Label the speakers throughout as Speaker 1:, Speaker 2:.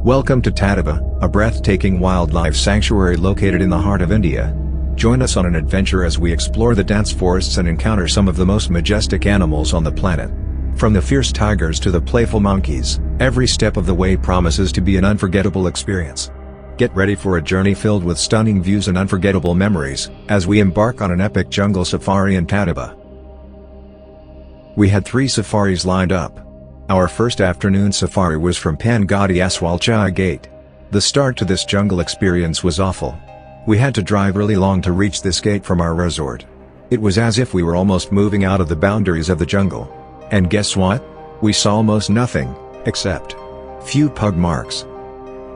Speaker 1: Welcome to Tadoba, a breathtaking wildlife sanctuary located in the heart of India. Join us on an adventure as we explore the dense forests and encounter some of the most majestic animals on the planet. From the fierce tigers to the playful monkeys, every step of the way promises to be an unforgettable experience. Get ready for a journey filled with stunning views and unforgettable memories, as we embark on an epic jungle safari in Tadoba. We had 3 safaris lined up. Our first afternoon safari was from Pangadi Aswalchai Gate. The start to this jungle experience was awful. We had to drive really long to reach this gate from our resort. It was as if we were almost moving out of the boundaries of the jungle. And guess what? We saw almost nothing, except few pug marks.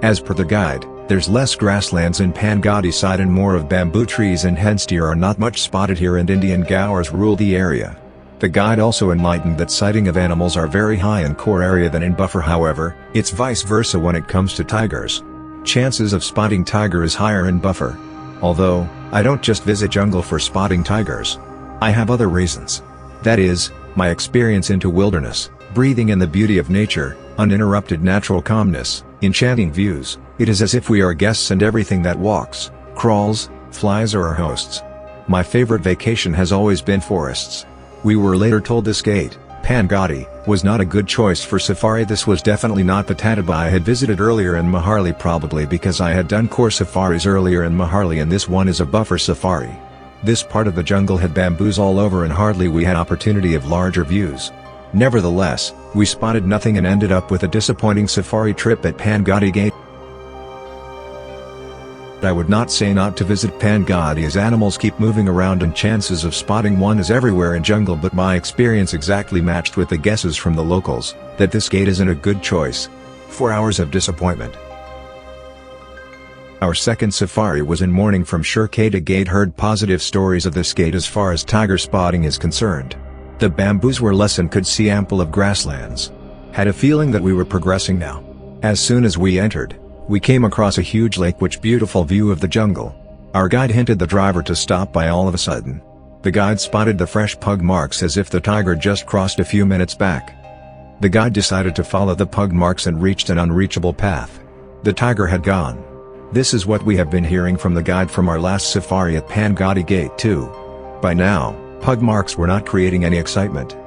Speaker 1: As per the guide, there's less grasslands in Pangadi side and more of bamboo trees, and hence deer are not much spotted here, and Indian gaurs rule the area. The guide also enlightened that sighting of animals are very high in core area than in buffer. However, it's vice versa when it comes to tigers. Chances of spotting tiger is higher in buffer. Although, I don't just visit jungle for spotting tigers. I have other reasons. That is, my experience into wilderness, breathing in the beauty of nature, uninterrupted natural calmness, enchanting views. It is as if we are guests and everything that walks, crawls, flies are our hosts. My favorite vacation has always been forests. We were later told this gate, Pangadi, was not a good choice for safari. This was definitely not the Tadoba I had visited earlier in Maharli, probably because I had done core safaris earlier in Maharli and this one is a buffer safari. This part of the jungle had bamboos all over and hardly we had opportunity of larger views. Nevertheless, we spotted nothing and ended up with a disappointing safari trip at Pangadi Gate. I would not say not to visit Pangadi as animals keep moving around and chances of spotting one is everywhere in jungle, but my experience exactly matched with the guesses from the locals, that this gate isn't a good choice. 4 hours of disappointment. Our second safari was in morning from Shirketa Gate. Heard positive stories of this gate as far as tiger spotting is concerned. The bamboos were less and could see ample of grasslands. Had a feeling that we were progressing now. As soon as we entered, we came across a huge lake, which beautiful view of the jungle. Our guide hinted the driver to stop by. All of a sudden, the guide spotted the fresh pug marks as if the tiger just crossed a few minutes back. The guide decided to follow the pug marks and reached an unreachable path. The tiger had gone. This is what we have been hearing from the guide from our last safari at Pangadi Gate too. By now, pug marks were not creating any excitement.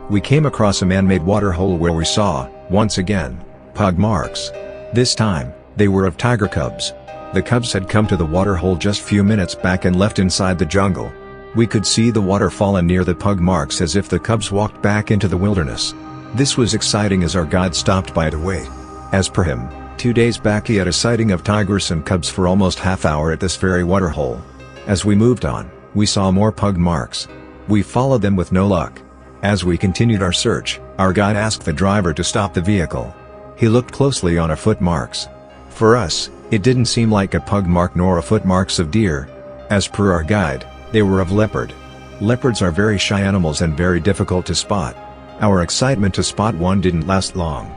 Speaker 1: We came across a man-made water hole where we saw, once again, pug marks. This time, they were of tiger cubs. The cubs had come to the water hole just few minutes back and left inside the jungle. We could see the water fallen near the pug marks as if the cubs walked back into the wilderness. This was exciting as our guide stopped by to wait. As per him, 2 days back he had a sighting of tigers and cubs for almost half hour at this very water hole. As we moved on, we saw more pug marks. We followed them with no luck. As we continued our search, our guide asked the driver to stop the vehicle. He looked closely on our foot marks. For us, it didn't seem like a pug mark nor a foot marks of deer. As per our guide, they were of leopard. Leopards are very shy animals and very difficult to spot. Our excitement to spot one didn't last long.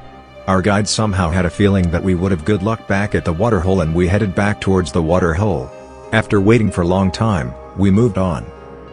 Speaker 1: Our guide somehow had a feeling that we would have good luck back at the water hole and we headed back towards the water hole. After waiting for a long time, we moved on.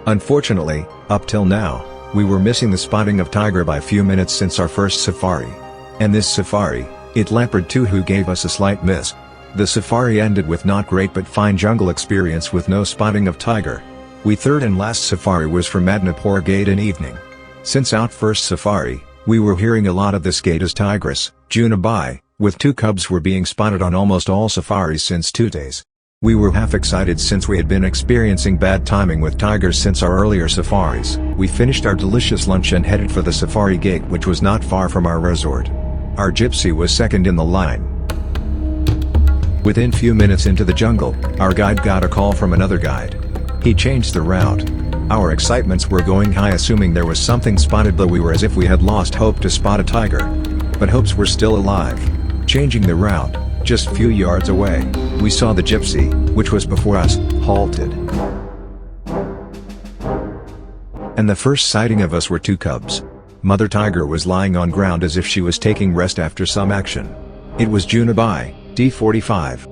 Speaker 1: Unfortunately, up till now, we were missing the spotting of tiger by a few minutes since our first safari. And this safari, it leopard too, who gave us a slight miss. The safari ended with not great but fine jungle experience with no spotting of tiger. We third and last safari was from Madnapur Gate in evening. Since our first safari, we were hearing a lot of this gate as tigress, Junabai, with 2 cubs were being spotted on almost all safaris since 2 days. We were half excited since we had been experiencing bad timing with tigers since our earlier safaris. We finished our delicious lunch and headed for the safari gate, which was not far from our resort. Our gypsy was second in the line. Within few minutes into the jungle, our guide got a call from another guide. He changed the route. Our excitements were going high, assuming there was something spotted, though we were as if we had lost hope to spot a tiger. But hopes were still alive. Changing the route, just few yards away, we saw the gypsy, which was before us, halted. And the first sighting of us were 2 cubs. Mother tiger was lying on ground as if she was taking rest after some action. It was Junabai, D45.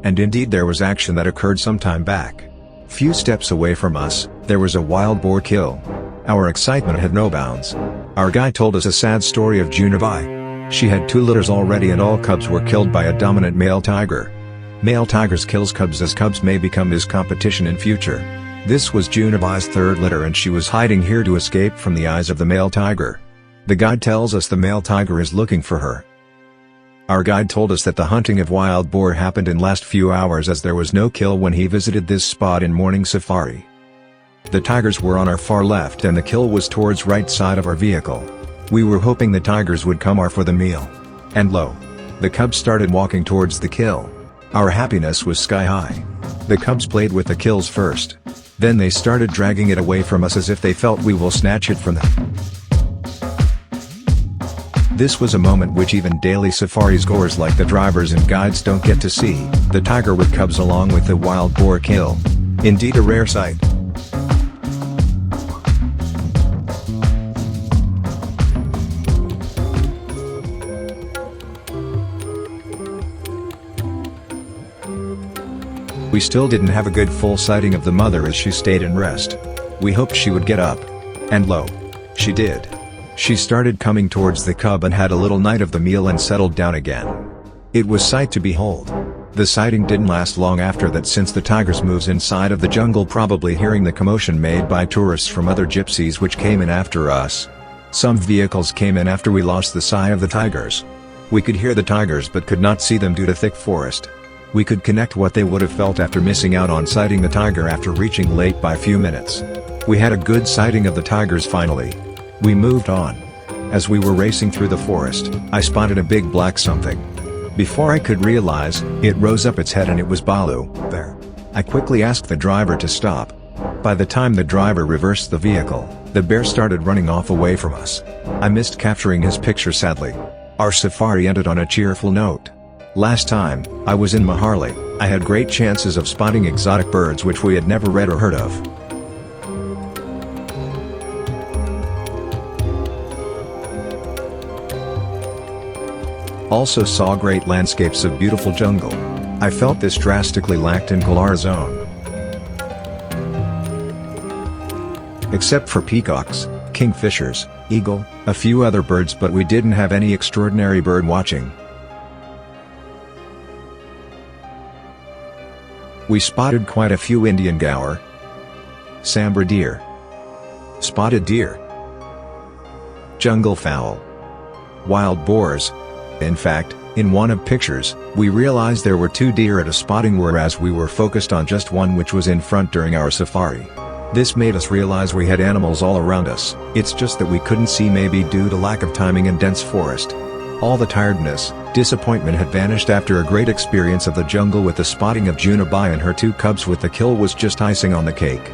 Speaker 1: And indeed there was action that occurred some time back. Few steps away from us, there was a wild boar kill. Our excitement had no bounds. Our guide told us a sad story of Junabai. She had 2 litters already and all cubs were killed by a dominant male tiger. Male tigers kills cubs as cubs may become his competition in future. This was Junabai's 3rd litter and she was hiding here to escape from the eyes of the male tiger. The guide tells us the male tiger is looking for her. Our guide told us that the hunting of wild boar happened in last few hours as there was no kill when he visited this spot in morning safari. The tigers were on our far left and the kill was towards right side of our vehicle. We were hoping the tigers would come for the meal. And lo! The cubs started walking towards the kill. Our happiness was sky high. The cubs played with the kills first. Then they started dragging it away from us as if they felt we will snatch it from them. This was a moment which even daily safaris goers like the drivers and guides don't get to see, the tiger with cubs along with the wild boar kill. Indeed a rare sight. We still didn't have a good full sighting of the mother as she stayed in rest. We hoped she would get up. And lo! She did. She started coming towards the cub and had a little night of the meal and settled down again. It was sight to behold. The sighting didn't last long after that since the tigers moves inside of the jungle probably hearing the commotion made by tourists from other gypsies which came in after us. Some vehicles came in after we lost the sight of the tigers. We could hear the tigers but could not see them due to thick forest. We could connect what they would have felt after missing out on sighting the tiger after reaching late by a few minutes. We had a good sighting of the tigers finally. We moved on. As we were racing through the forest, I spotted a big black something. Before I could realize, it rose up its head and it was Balu, there. I quickly asked the driver to stop. By the time the driver reversed the vehicle, the bear started running off away from us. I missed capturing his picture sadly. Our safari ended on a cheerful note. Last time, I was in Maharashtra, I had great chances of spotting exotic birds which we had never read or heard of. Also saw great landscapes of beautiful jungle. I felt this drastically lacked in Kolar zone. Except for peacocks, kingfishers, eagle, a few other birds but we didn't have any extraordinary bird watching. We spotted quite a few Indian gaur, sambar deer, spotted deer, jungle fowl, wild boars. In fact, in one of pictures, we realized there were 2 deer at a spotting whereas we were focused on just one which was in front during our safari. This made us realize we had animals all around us, it's just that we couldn't see maybe due to lack of timing and dense forest. All the tiredness, disappointment had vanished after a great experience of the jungle with the spotting of Junabai and her 2 cubs with the kill was just icing on the cake.